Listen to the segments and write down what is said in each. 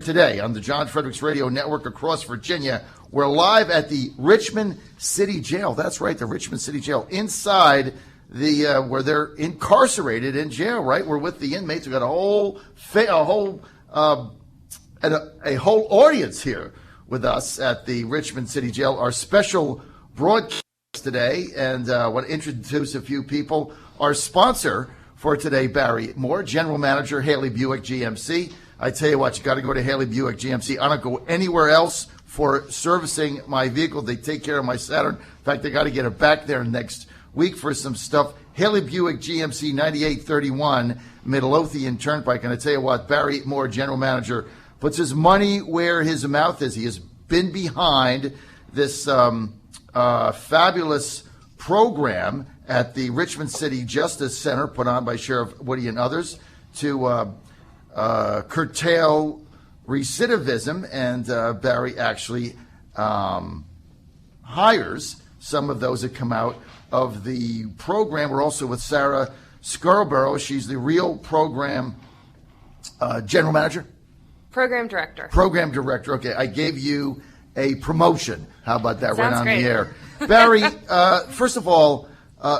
today on the John Fredericks Radio Network across Virginia. We're live at the Richmond City Jail. That's right, the Richmond City Jail. Inside the where they're incarcerated in jail, right? We're with the inmates. We've got a whole audience here with us at the Richmond City Jail. Our special broadcast today, and I want to introduce a few people. Our sponsor for today, Barry Moore, General Manager, Haley Buick GMC. I tell you what, you got to go to Haley Buick GMC. I don't go anywhere else for servicing my vehicle. They take care of my Saturn. In fact, I got to get it back there next week for some stuff. Haley Buick GMC, 9831 Midlothian Turnpike. And I tell you what, Barry Moore, General Manager, puts his money where his mouth is. He has been behind this fabulous program at the Richmond City Justice Center put on by Sheriff Woody and others to curtail recidivism, and Barry actually hires some of those that come out of the program. We're also with Sarah Scarborough. She's the real program general manager? Program director. Program director. Okay, I gave you a promotion. How about that? Sounds right on great. The air. Barry, first of all,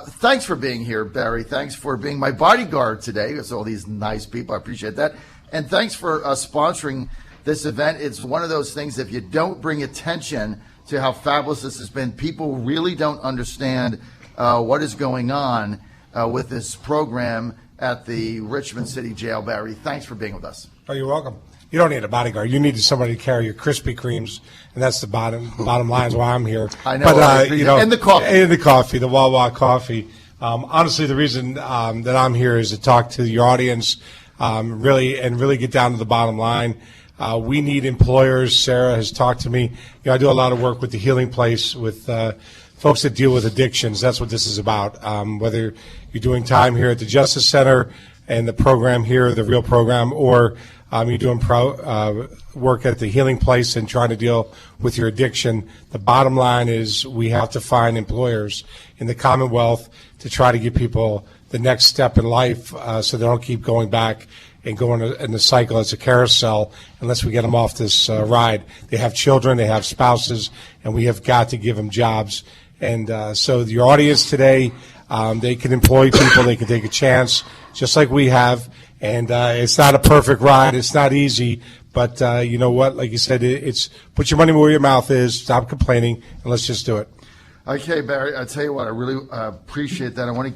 thanks for being here, Barry. Thanks for being my bodyguard today. It's all these nice people. I appreciate that. And thanks for sponsoring this event. It's one of those things, if you don't bring attention to how fabulous this has been, people really don't understand what is going on with this program at the Richmond City Jail. Barry, thanks for being with us. Oh, you're welcome. You don't need a bodyguard. You need somebody to carry your Krispy Kremes, and that's the bottom line is why I'm here. I know, but, and the coffee. And the coffee, the Wawa coffee. Honestly, the reason that I'm here is to talk to your audience, really get down to the bottom line. We need employers. Sarah has talked to me. I do a lot of work with the Healing Place with folks that deal with addictions. That's what this is about. Whether you're doing time here at the Justice Center and the program here, the real program, or you're doing work at the Healing Place and trying to deal with your addiction, the bottom line is we have to find employers in the Commonwealth to try to give people the next step in life so they don't keep going back and going in the cycle as a carousel unless we get them off this ride. They have children, they have spouses, and we have got to give them jobs. And so your audience today, they can employ people, they can take a chance, just like we have. And it's not a perfect ride. It's not easy. But you know what? Like you said, it's put your money where your mouth is, stop complaining, and let's just do it. Okay, Barry, I tell you what, I really appreciate that. I want to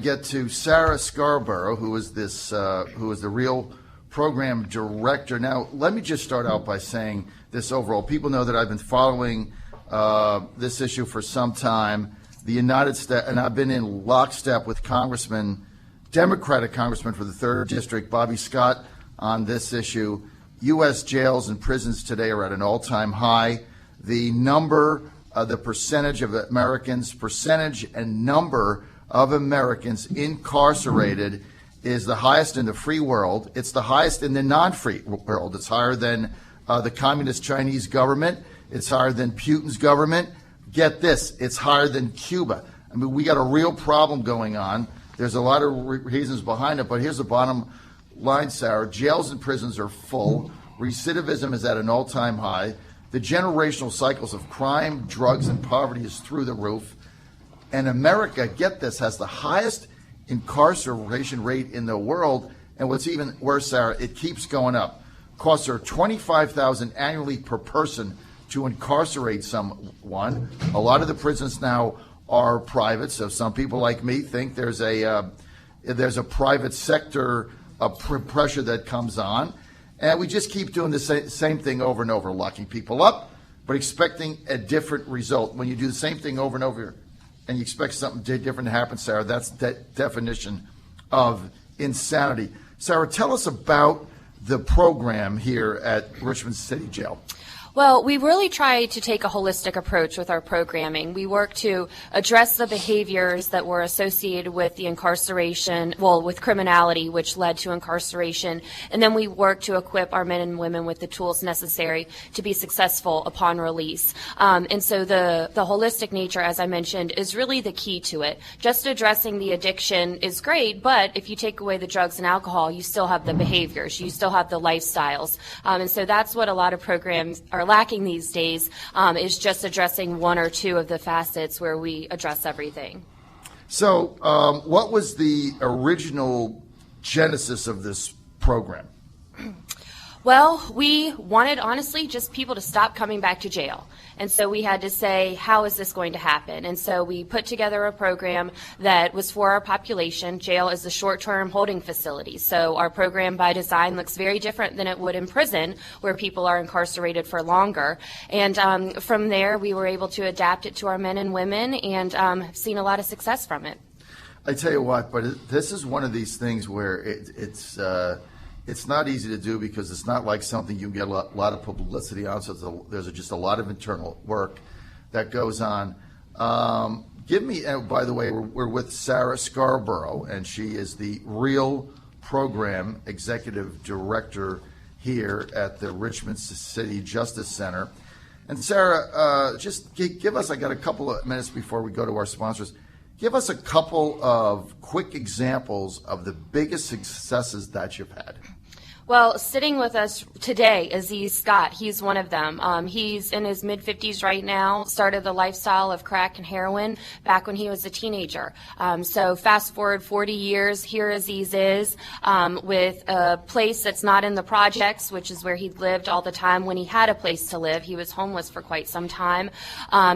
get to Sarah Scarborough, who is the real program director. Now, let me just start out by saying this overall. People know that I've been following this issue for some time. The United States, and I've been in lockstep with Democratic Congressman for the 3rd District, Bobby Scott, on this issue. U.S. jails and prisons today are at an all-time high. The percentage and number of Americans incarcerated is the highest in the free world. It's the highest in the non-free world. It's higher than the communist Chinese government. It's higher than Putin's government. Get this, it's higher than Cuba. I mean, we got a real problem going on. There's a lot of reasons behind it, but here's the bottom line, Sarah. Jails and prisons are full. Recidivism is at an all-time high. The generational cycles of crime, drugs, and poverty is through the roof. And America, get this, has the highest incarceration rate in the world. And what's even worse, Sarah, it keeps going up. Costs are $25,000 annually per person to incarcerate someone. A lot of the prisons now are private, so some people like me think there's a private sector pressure that comes on. And we just keep doing the same thing over and over, locking people up, but expecting a different result. When you do the same thing over and over and you expect something different to happen, Sarah, that's the definition of insanity. Sarah, tell us about the program here at Richmond City Jail. Well, we really try to take a holistic approach with our programming. We work to address the behaviors that were associated with the incarceration, with criminality, which led to incarceration, and then we work to equip our men and women with the tools necessary to be successful upon release. And so the holistic nature, as I mentioned, is really the key to it. Just addressing the addiction is great, but if you take away the drugs and alcohol, you still have the behaviors, you still have the lifestyles. And so that's what a lot of programs are lacking these days, is just addressing one or two of the facets where we address everything. So what was the original genesis of this program? Well, we wanted, honestly, just people to stop coming back to jail. And so we had to say, how is this going to happen? And so we put together a program that was for our population. Jail is a short-term holding facility. So our program by design looks very different than it would in prison, where people are incarcerated for longer. And from there, we were able to adapt it to our men and women, and have seen a lot of success from it. I tell you what, but this is one of these things where it's not easy to do, because it's not like something you get a lot of publicity on. So there's just a lot of internal work that goes on. Give me, by the way, we're with Sarah Scarborough, and she is the Real Program Executive Director here at the Richmond City Justice Center. And Sarah, just give us, I got a couple of minutes before we go to our sponsors. Give us a couple of quick examples of the biggest successes that you've had. Well, sitting with us today, Aziz Scott, he's one of them. He's in his mid-50s right now, started the lifestyle of crack and heroin back when he was a teenager. So fast forward 40 years, here Aziz is with a place that's not in the projects, which is where he lived all the time when he had a place to live. He was homeless for quite some time.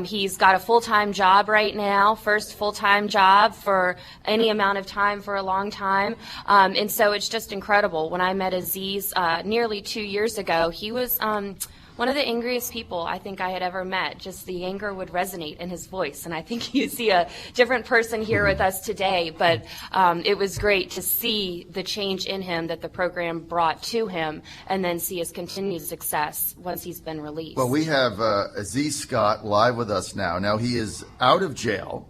He's got a full-time job right now, first full-time job for any amount of time for a long time. And so it's just incredible. When I met Aziz nearly 2 years ago, he was one of the angriest people I think I had ever met. Just the anger would resonate in his voice, and I think you see a different person here with us today, but it was great to see the change in him that the program brought to him, and then see his continued success once he's been released. Well, we have Aziz Scott live with us now. Now, he is out of jail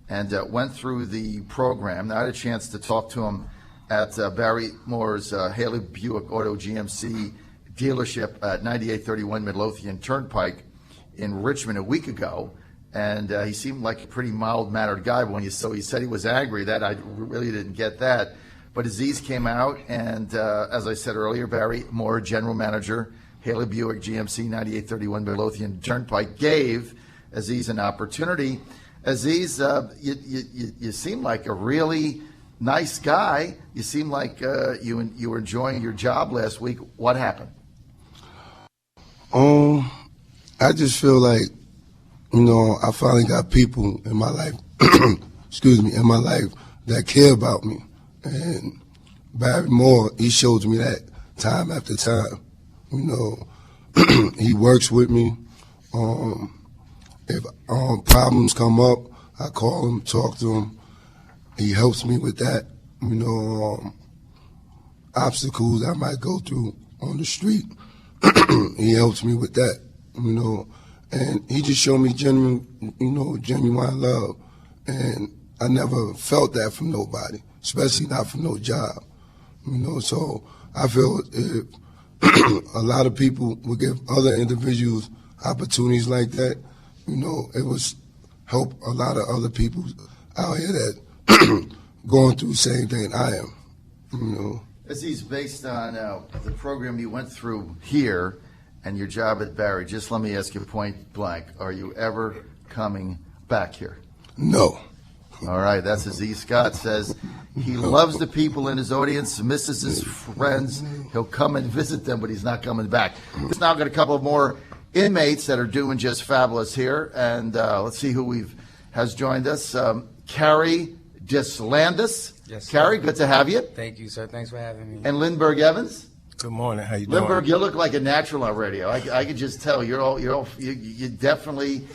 and went through the program. I had a chance to talk to him at Barry Moore's Haley Buick Auto GMC dealership at 9831 Midlothian Turnpike in Richmond a week ago, and he seemed like a pretty mild-mannered guy. But he said he was angry. That I really didn't get that. But Aziz came out, and as I said earlier, Barry Moore, general manager, Haley Buick GMC 9831 Midlothian Turnpike, gave Aziz an opportunity. Aziz, you seem like a really nice guy. You seem like you were enjoying your job last week. What happened? I just feel like, I finally got people in my life, in my life that care about me. And Barry Moore, he shows me that time after time. He works with me. If problems come up, I call him, talk to him. He helps me with that, obstacles I might go through on the street. He helps me with that, and he just showed me genuine love. And I never felt that from nobody, especially not from no job, so I feel if a lot of people would give other individuals opportunities like that, it would help a lot of other people out here that going through the same thing I am, Aziz, based on the program you went through here and your job at Barry, just let me ask you point blank, are you ever coming back here? No. All right, that's Aziz Scott says he loves the people in his audience, misses his friends. He'll come and visit them, but he's not coming back. We've now got a couple of more inmates that are doing just fabulous here, and let's see who has joined us. Carrie Dislandis. Yes, sir. Carrie, good to have you. Thank you, sir. Thanks for having me. And Lindbergh Evans. Good morning. How you doing? Lindbergh, you look like a natural on radio. I could just tell you definitely.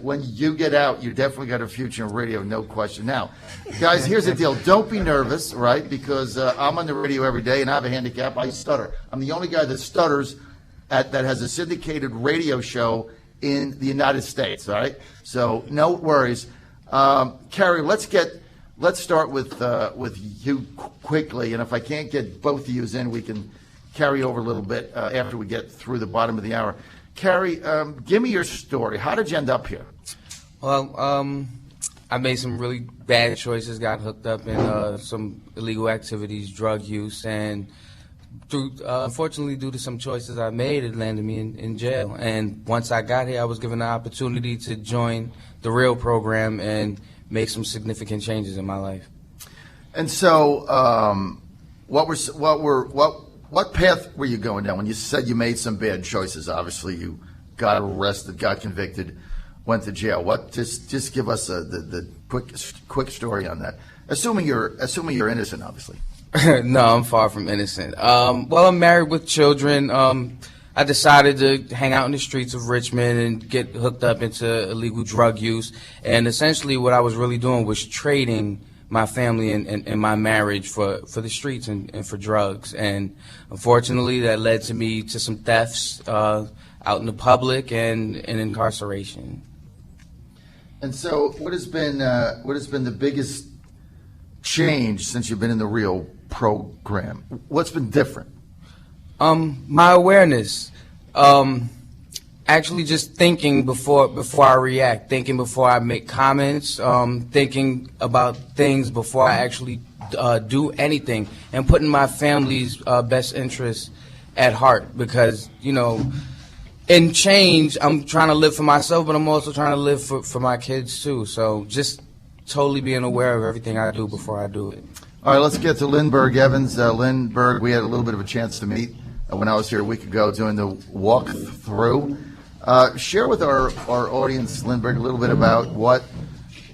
When you get out, you definitely got a future in radio, no question. Now, guys, here's the deal. Don't be nervous, right? Because I'm on the radio every day, and I have a handicap. I stutter. I'm the only guy that stutters that has a syndicated radio show in the United States. All right, so no worries. Carrie, let's start with you quickly, and if I can't get both of you in, we can carry over a little bit after we get through the bottom of the hour. Carrie, give me your story. How did you end up here? Well, I made some really bad choices, got hooked up in some illegal activities, drug use, and unfortunately, due to some choices I made, it landed me in jail. And once I got here, I was given the opportunity to join the REAL program and make some significant changes in my life. And so, what path were you going down when you said you made some bad choices? Obviously, you got arrested, got convicted, went to jail. Just give us the quick story on that. Assuming you're innocent, obviously. No, I'm far from innocent. Well, I'm married with children. I decided to hang out in the streets of Richmond and get hooked up into illegal drug use. And essentially what I was really doing was trading my family and my marriage for the streets and for drugs. And unfortunately, that led to me to some thefts out in the public and incarceration. And so what has been the biggest change since you've been in the REAL program? What's been different? My awareness. Actually just thinking before I react, thinking before I make comments, thinking about things before I actually do anything, and putting my family's best interests at heart, because, in change, I'm trying to live for myself, but I'm also trying to live for my kids too. So just totally being aware of everything I do before I do it. All right, let's get to Lindbergh Evans. Lindbergh, we had a little bit of a chance to meet when I was here a week ago doing the walkthrough. Share with our audience, Lindbergh, a little bit about what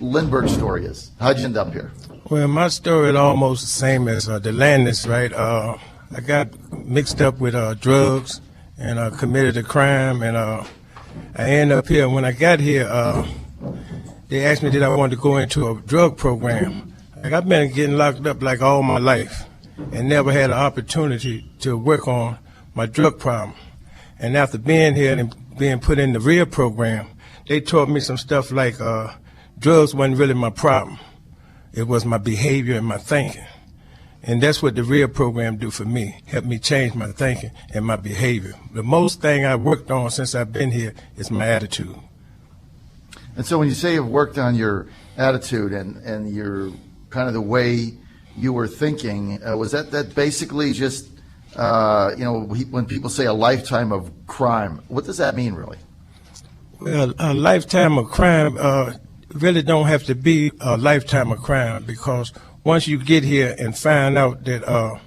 Lindbergh's story is. How'd you end up here? Well, my story is almost the same as the Landis, right? I got mixed up with drugs and committed a crime, and I ended up here. When I got here, they asked me did I want to go into a drug program. Like, I've been getting locked up like all my life and never had an opportunity to work on my drug problem. And after being here and being put in the REAL program, they taught me some stuff like drugs wasn't really my problem. It was my behavior and my thinking. And that's what the REAL program do for me, help me change my thinking and my behavior. The most thing I worked on since I've been here is my attitude. And so when you say you've worked on your attitude and your kind of the way you were thinking, was that basically just, when people say a lifetime of crime, what does that mean really? Well, a lifetime of crime really don't have to be a lifetime of crime, because once you get here and find out that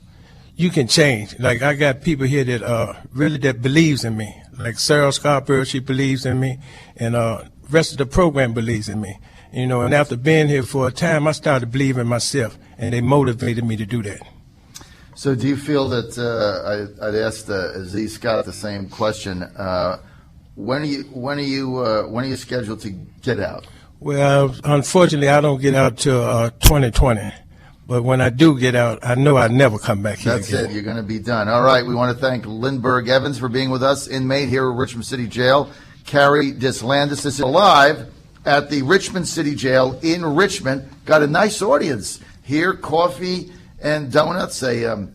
you can change. Like, I got people here that really that believes in me. Like Sarah Scarborough, she believes in me, and rest of the program believes in me. And after being here for a time, I started believing myself, and they motivated me to do that. So do you feel that, I'd asked Aziz Scott the same question, when are you scheduled to get out? Well, unfortunately, I don't get out till 2020. But when I do get out, I know I'll never come back here That's again. it. You're going to be done. All right. We want to thank Lindbergh Evans for being with us, inmate here at Richmond City Jail. Carrie Dislandis is live at the Richmond City Jail in Richmond. Got a nice audience here, coffee and donuts. A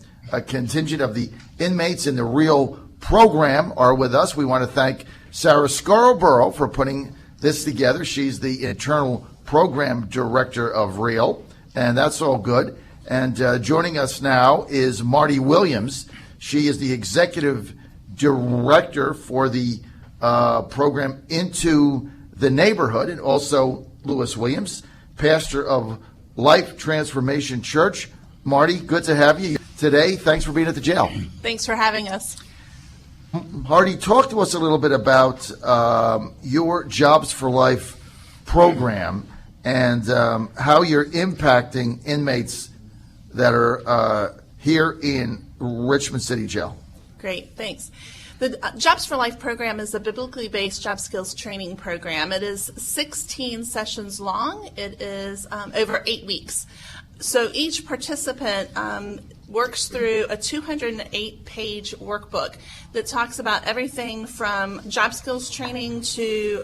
contingent of the inmates in the REAL program are with us. We want to thank Sarah Scarborough for putting this together. She's the internal program director of REAL, and that's all good. And joining us now is Marty Williams. She is the executive director for the program Into the Neighborhood, and also Lewis Williams, pastor of Life Transformation Church. Marty, good to have you today. Thanks for being at the jail. Thanks for having us. Marty, talk to us a little bit about your Jobs for Life program and how you're impacting inmates that are here in Richmond City Jail. Great, thanks. The Jobs for Life program is a biblically based job skills training program. It is 16 sessions long. It is over 8 weeks. So each participant works through a 208-page workbook that talks about everything from job skills training to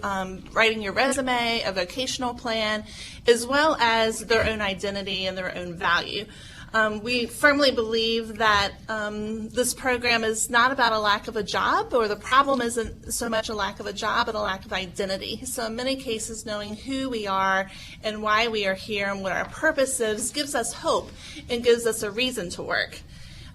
writing your resume, a vocational plan, as well as their own identity and their own value. We firmly believe that this program is not about a lack of a job, or the problem isn't so much a lack of a job, but a lack of identity. So in many cases, knowing who we are and why we are here and what our purpose is gives us hope and gives us a reason to work.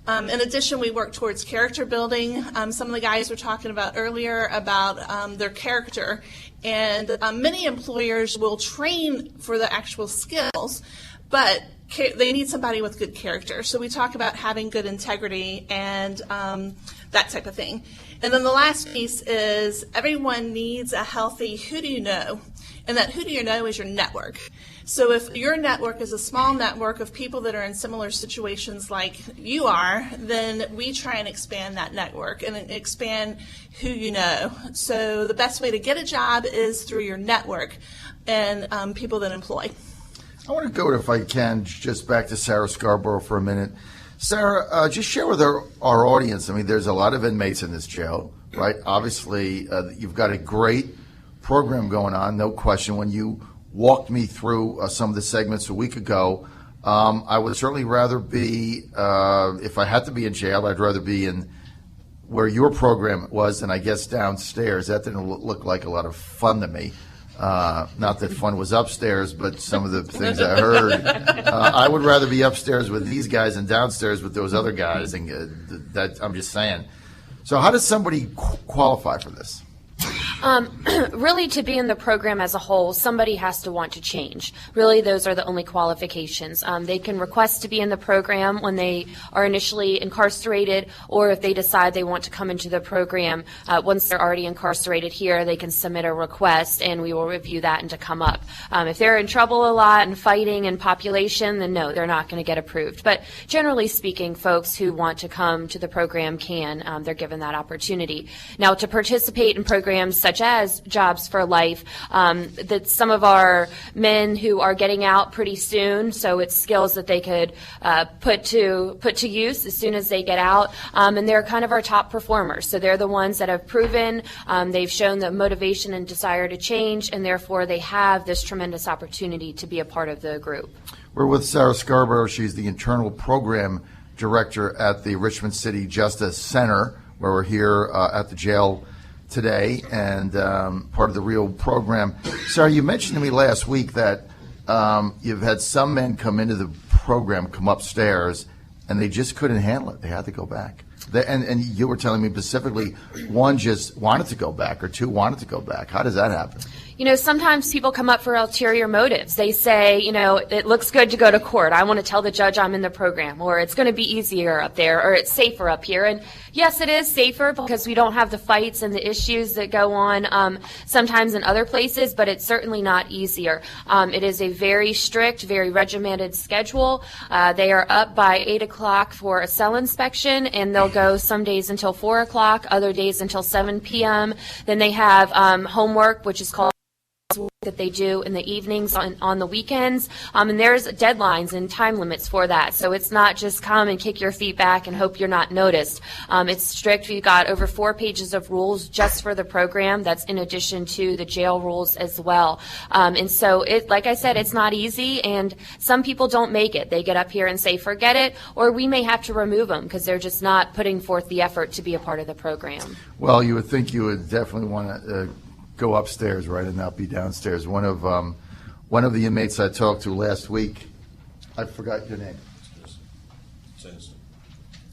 In addition, we work towards character building. Some of the guys were talking about earlier about their character, and many employers will train for the actual skills, but they need somebody with good character. So we talk about having good integrity and that type of thing. And then the last piece is everyone needs a healthy who do you know? And that who do you know is your network. So if your network is a small network of people that are in similar situations like you are, then we try and expand that network and expand who you know. So the best way to get a job is through your network and people that employ. I want to go, if I can, just back to Sarah Scarborough for a minute. Sarah, just share with our audience, I mean, there's a lot of inmates in this jail, right? Obviously, you've got a great program going on, no question. When you walked me through some of the segments a week ago, I would certainly rather be, if I had to be in jail, I'd rather be in where your program was than I guess downstairs. That didn't look like a lot of fun to me. Not that fun was upstairs, but some of the things I heard. I would rather be upstairs with these guys than downstairs with those other guys. And that I'm just saying. So how does somebody qualify for this? Really, to be in the program as a whole, somebody has to want to change. Really, those are the only qualifications. They can request to be in the program when they are initially incarcerated, or if they decide they want to come into the program once they're already incarcerated here, they can submit a request, and we will review that and to come up. If they're in trouble a lot and fighting in population, then no, they're not going to get approved. But generally speaking, folks who want to come to the program can. They're given that opportunity. Now, to participate in programs such as Jobs for Life, that some of our men who are getting out pretty soon, so it's skills that they could put to use as soon as they get out, and they're kind of our top performers. So they're the ones that have proven, they've shown the motivation and desire to change, and therefore they have this tremendous opportunity to be a part of the group. We're with Sarah Scarborough. She's the internal program director at the Richmond City Justice Center, where we're here at the jail today, and part of the real program. Sarah, you mentioned to me last week that you've had some men come into the program, come upstairs, and they just couldn't handle it. They had to go back. And you were telling me specifically one just wanted to go back, or two wanted to go back. How does that happen? You know, sometimes people come up for ulterior motives. They say, you know, it looks good to go to court. I want to tell the judge I'm in the program, or it's going to be easier up there, or it's safer up here. And yes, it is safer because we don't have the fights and the issues that go on sometimes in other places, but it's certainly not easier. It is a very strict, very regimented schedule. They are up by 8 o'clock for a cell inspection, and they'll go some days until 4 o'clock, other days until 7 p.m. Then they have homework, which is called that they do in the evenings on the weekends, and there's deadlines and time limits for that. So it's not just come and kick your feet back and hope you're not noticed. It's strict. We've got over 4 pages of rules just for the program. That's in addition to the jail rules as well. And so, like I said, it's not easy, and some people don't make it. They get up here and say, forget it, or we may have to remove them because they're just not putting forth the effort to be a part of the program. Well, you would think you would definitely want to go upstairs, right, and not be downstairs. One of the inmates I talked to last week, I forgot your name.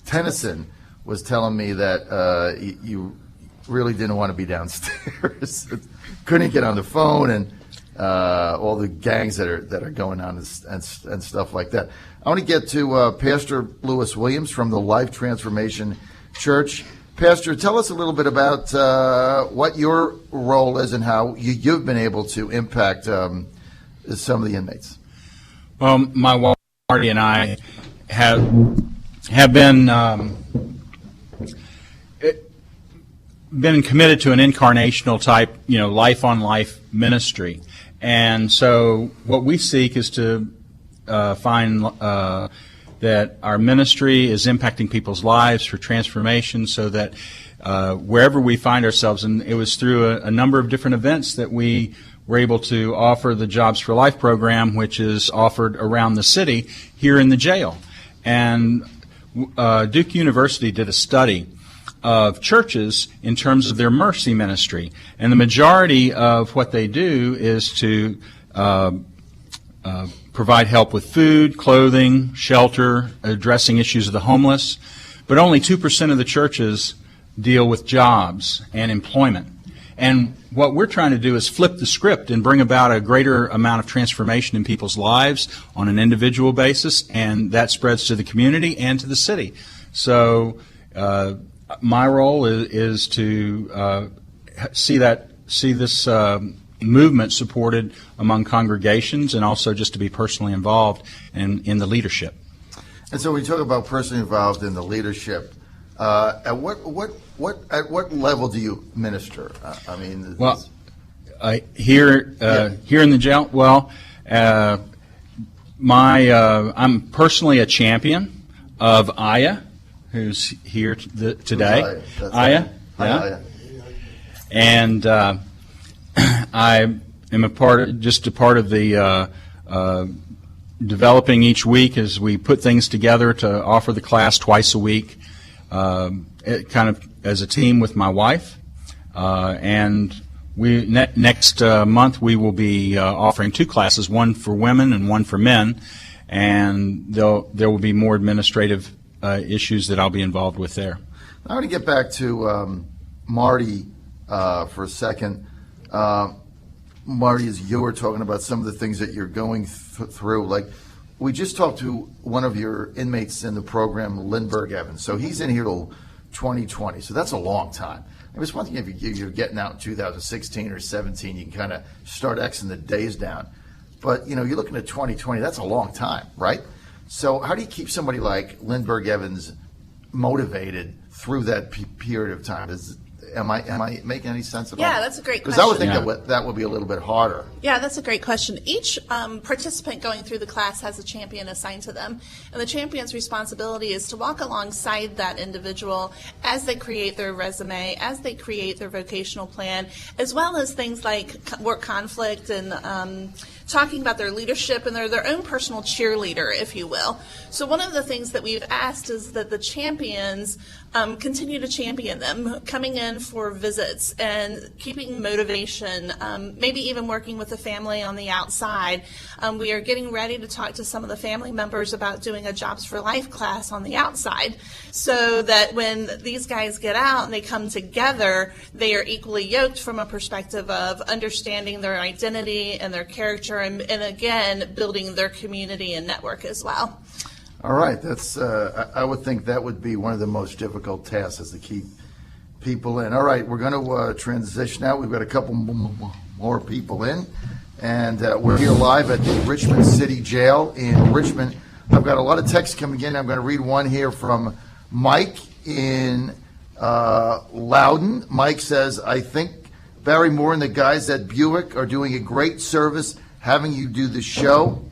Tennyson was telling me that you really didn't want to be downstairs. Couldn't get on the phone, and all the gangs that are going on and stuff like that. I want to get to Pastor Lewis Williams from the Life Transformation Church. Pastor, tell us a little bit about what your role is and how you've been able to impact some of the inmates. Well, my wife Marty and I have been committed to an incarnational type, life on life ministry, and so what we seek is to find that our ministry is impacting people's lives for transformation, so that wherever we find ourselves, and it was through a number of different events that we were able to offer the Jobs for Life program, which is offered around the city here in the jail. And Duke University did a study of churches in terms of their mercy ministry, and the majority of what they do is to provide help with food, clothing, shelter, addressing issues of the homeless, but only 2% of the churches deal with jobs and employment. And what we're trying to do is flip the script and bring about a greater amount of transformation in people's lives on an individual basis, and that spreads to the community and to the city. So my role is to see this movement supported among congregations, and also just to be personally involved in the leadership. And so we talk about personally involved in the leadership. At what level do you minister? I mean, here in the jail. Well, I'm personally a champion of Aya, who's here today. Aya, yeah. And I am a part of the developing each week as we put things together to offer the class twice a week, kind of as a team with my wife. And we next month we will be offering two classes, one for women and one for men, and there will be more administrative issues that I'll be involved with there. I want to get back to Marty for a second. Marty, as you were talking about some of the things that you're going through, like we just talked to one of your inmates in the program, Lindbergh Evans. So he's in here till 2020. So that's a long time. I mean, it's one thing if you're getting out in 2016 or 17, you can kind of start Xing the days down. But, you're looking at 2020, that's a long time, right? So how do you keep somebody like Lindbergh Evans motivated through that period of time? Am I making any sense about Yeah, that's a great question. Because I would think that would be a little bit harder. Yeah, that's a great question. Each participant going through the class has a champion assigned to them, and the champion's responsibility is to walk alongside that individual as they create their resume, as they create their vocational plan, as well as things like work conflict and talking about their leadership, and they're their own personal cheerleader, if you will. So one of the things that we've asked is that the champions continue to champion them, coming in for visits and keeping motivation, maybe even working with the family on the outside. We are getting ready to talk to some of the family members about doing a Jobs for Life class on the outside, so that when these guys get out and they come together, they are equally yoked from a perspective of understanding their identity and their character, and again, building their community and network as well. All right, that's. I would think that would be one of the most difficult tasks, is to keep people in. All right, we're going to transition out. We've got a couple more people in, and we're here live at the Richmond City Jail in Richmond. I've got a lot of texts coming in. I'm going to read one here from Mike in Loudon. Mike says, "I think Barry Moore and the guys at Buick are doing a great service having you do the show.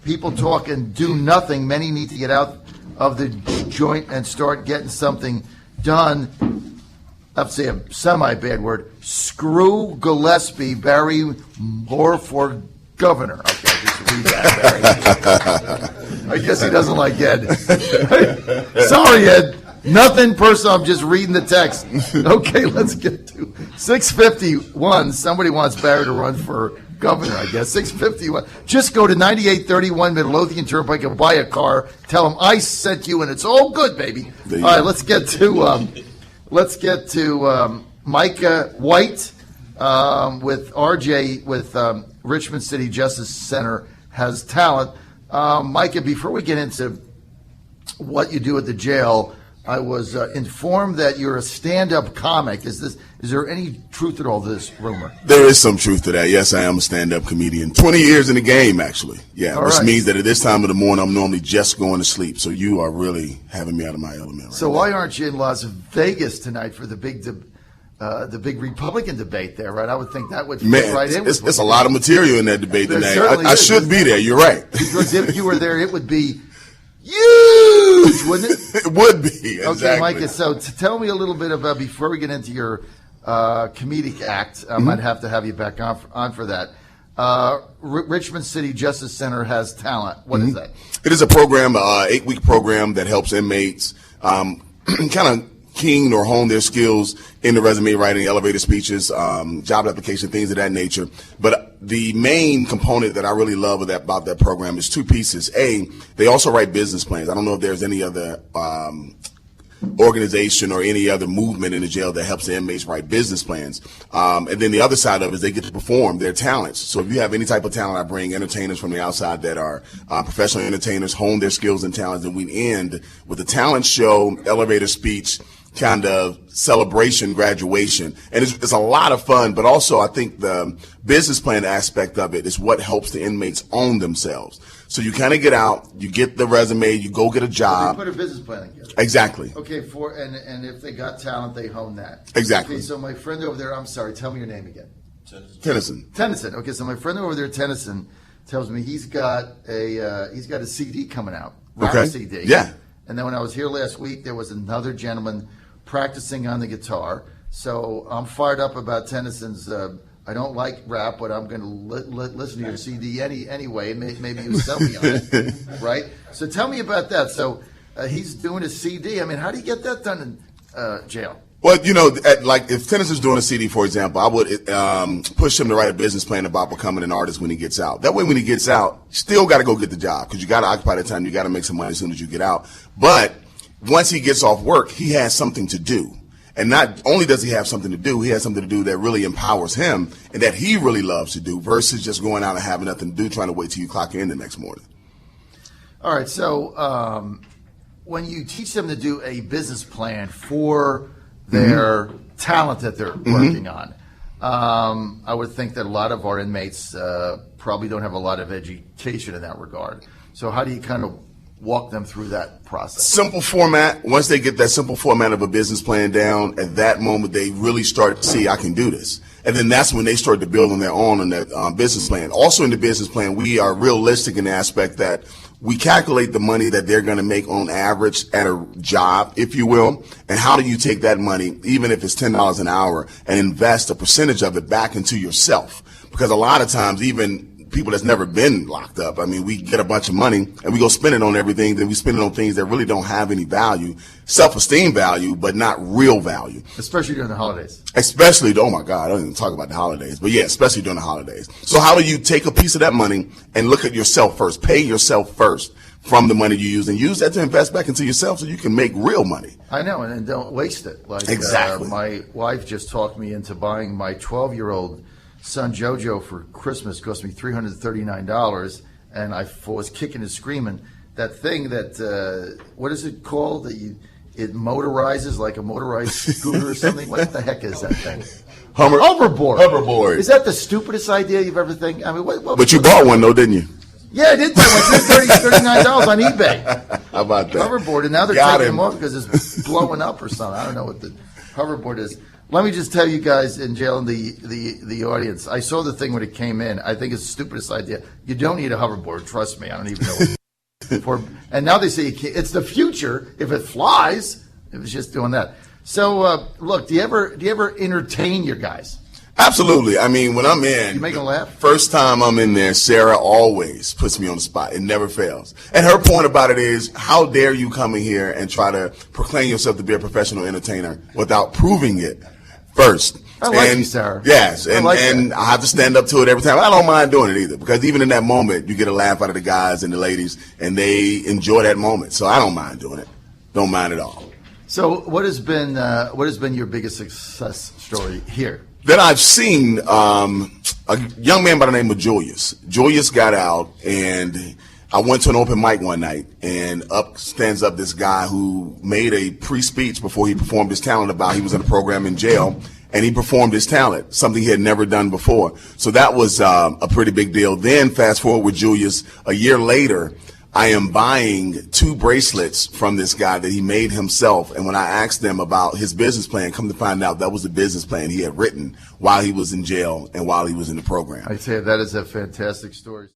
People talk and do nothing. Many need to get out of the joint and start getting something done." I have to say a semi-bad word. Screw Gillespie, Barry Moore for governor. Okay, just read that, Barry. I guess he doesn't like Ed. Sorry, Ed. Nothing personal. I'm just reading the text. Okay, let's get to 651. Somebody wants Barry to run for governor, I guess. 651. Just go to 9831 Midlothian Turnpike and buy a car. Tell them I sent you, and it's all good, baby. All right, let's get to Micah White with RJ with Richmond City Justice Center Has Talent. Micah, before we get into what you do at the jail, I was informed that you're a stand-up comic. Is there any truth to all this rumor? There is some truth to that. Yes, I am a stand-up comedian. 20 years in the game, actually. Yeah, which means that at this time of the morning, I'm normally just going to sleep. So you are really having me out of my element. So why aren't you in Las Vegas tonight for the big the big Republican debate there, right? I would think that would fit Man, right in. with it's a lot of material in that debate There tonight. certainly I is. should be there. You're right. Because if you were there, it would be huge, wouldn't it? It would be. Exactly. Okay, Micah, so tell me a little bit about, before we get into your comedic act, I might have to have you back on for that. Richmond City Justice Center has talent. What is that? It is a program, 8-week program that helps inmates kind of keen or hone their skills in the resume writing, elevator speeches, job application, things of that nature. But the main component that I really love about that program is two pieces. A, they also write business plans. I don't know if there's any other organization or any other movement in the jail that helps the inmates write business plans. And then the other side of it is they get to perform their talents. So if you have any type of talent, I bring entertainers from the outside that are professional entertainers, hone their skills and talents, and we end with a talent show, elevator speech, kind of celebration, graduation. And it's a lot of fun, but also I think the business plan aspect of it is what helps the inmates own themselves. So you kind of get out, you get the resume, you go get a job. They put a business plan together. Exactly. Okay, and if they got talent, they hone that. Exactly. Okay, so my friend over there, I'm sorry, tell me your name again. Tennyson. Tennyson. Okay, so my friend over there, Tennyson, tells me he's got a CD coming out. Rap Okay. CD. Yeah. And then when I was here last week, there was another gentleman practicing on the guitar. So I'm fired up about Tennyson's. I don't like rap, but I'm going to listen to your CD anyway. Maybe you sell me on it, right? So tell me about that. So he's doing a CD. I mean, how do you get that done in jail? Well, you know, like if Tennyson's doing a CD, for example, I would push him to write a business plan about becoming an artist when he gets out. That way, when he gets out, you still got to go get the job because you got to occupy the time. You got to make some money as soon as you get out. But once he gets off work, he has something to do. And not only does he have something to do, he has something to do that really empowers him and that he really loves to do versus just going out and having nothing to do, trying to wait till you clock in the next morning. All right. So when you teach them to do a business plan for their talent that they're working on, I would think that a lot of our inmates probably don't have a lot of education in that regard. So how do you kind of walk them through that process? Simple format. Once they get that simple format of a business plan down, at that moment they really start to see, I can do this. And then that's when they start to build on their own on that business plan. Also in the business plan, we are realistic in the aspect that we calculate the money that they're going to make on average at a job, if you will. And how do you take that money, even if it's $10 an hour, and invest a percentage of it back into yourself? Because a lot of times, even people that's never been locked up, I mean, we get a bunch of money and we go spend it on everything, then we spend it on things that really don't have any value, self-esteem value, but not real value. Especially during the holidays. Especially, oh my God, I don't even talk about the holidays, but yeah, especially during the holidays. So how do you take a piece of that money and look at yourself first, pay yourself first from the money you use, and use that to invest back into yourself so you can make real money? I know, and don't waste it. Like Exactly. My wife just talked me into buying my 12-year-old son JoJo for Christmas. Cost me $339, and I was kicking and screaming. That thing that what is it called? It motorizes like a motorized scooter or something. What the heck is that thing? Hoverboard. Hoverboard. Is that the stupidest idea you've ever think? I mean, what But you bought one though, didn't you? Yeah, I did buy one. $39 on eBay. How about that? Hoverboard, and now they're Got taking him. them off because it's blowing up or something. I don't know what the hoverboard is. Let me just tell you guys in jail and the audience, I saw the thing when it came in. I think it's the stupidest idea. You don't need a hoverboard. Trust me. I don't even know what for. And now they say you can't. It's the future if it flies. It was just doing that. So, look, do you ever entertain your guys? Absolutely. I mean, when I'm in, You make them laugh? First time I'm in there, Sarah always puts me on the spot. It never fails. And her point about it is, how dare you come in here and try to proclaim yourself to be a professional entertainer without proving it first? I like you, Sarah. Yes, I like and that. I have to stand up to it every time. I don't mind doing it either, because even in that moment, you get a laugh out of the guys and the ladies, and they enjoy that moment. So I don't mind doing it. Don't mind at all. So, what has been your biggest success story here? Then I've seen a young man by the name of Julius. Julius got out, and I went to an open mic one night, and up stands up this guy who made a pre-speech before he performed his talent about he was in a program in jail, and he performed his talent, something he had never done before. So that was a pretty big deal. Then fast forward with Julius, a year later, I am buying 2 bracelets from this guy that he made himself. And when I asked them about his business plan, come to find out that was the business plan he had written while he was in jail and while he was in the program. I tell you, that is a fantastic story.